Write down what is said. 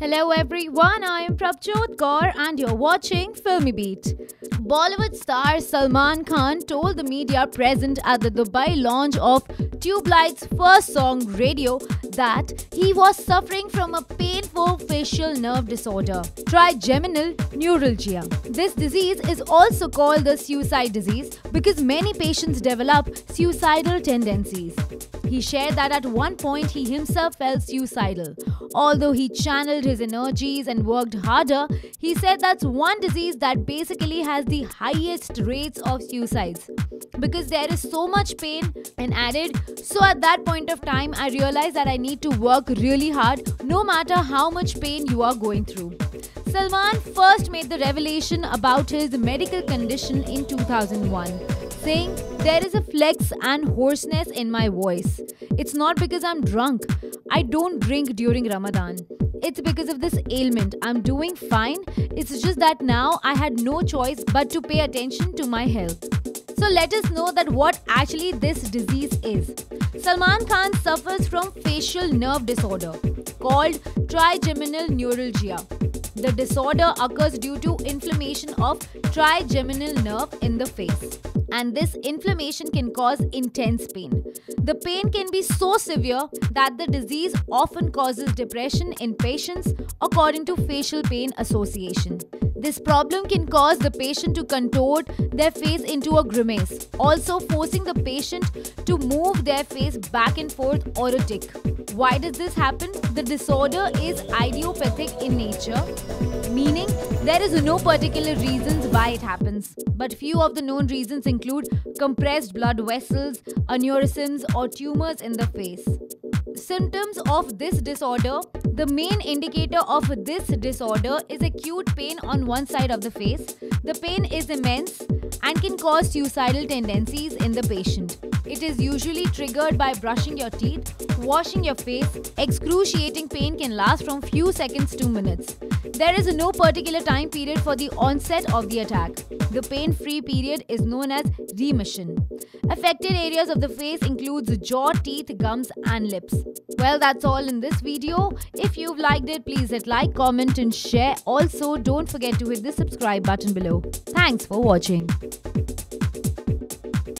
Hello everyone, I am Prabjot Kaur and you're watching Filmy Beat. Bollywood star Salman Khan told the media present at the Dubai launch of Tube Light's first song Radio that he was suffering from a painful facial nerve disorder, trigeminal neuralgia. This disease is also called the suicide disease because many patients develop suicidal tendencies. He shared that at one point he himself felt suicidal. Although he channeled his energies and worked harder, he said that's one disease that basically has the highest rates of suicides because there is so much pain and added, so at that point of time I realized that I need to work really hard no matter how much pain you are going through. Salman first made the revelation about his medical condition in 2001, saying, "There is a flex and hoarseness in my voice. It's not because I'm drunk. I don't drink during Ramadan. It's because of this ailment. I'm doing fine. It's just that now I had no choice but to pay attention to my health." So let us know that what actually this disease is. Salman Khan suffers from facial nerve disorder called trigeminal neuralgia. The disorder occurs due to inflammation of trigeminal nerve in the face, and this inflammation can cause intense pain. The pain can be so severe that the disease often causes depression in patients, according to Facial Pain Association. This problem can cause the patient to contort their face into a grimace, also forcing the patient to move their face back and forth or a tick. Why does this happen? The disorder is idiopathic in nature, meaning there is no particular reasons why it happens. But few of the known reasons include compressed blood vessels, aneurysms, or tumors in the face. Symptoms of this disorder. The main indicator of this disorder is acute pain on one side of the face. The pain is immense and can cause suicidal tendencies in the patient. It is usually triggered by brushing your teeth, washing your face. Excruciating pain can last from few seconds to minutes. There is no particular time period for the onset of the attack. The pain-free period is known as remission. Affected areas of the face includes jaw, teeth, gums and lips. Well, that's all in this video. If you've liked it, please hit like, comment and share. Also, don't forget to hit the subscribe button below. Thanks for watching.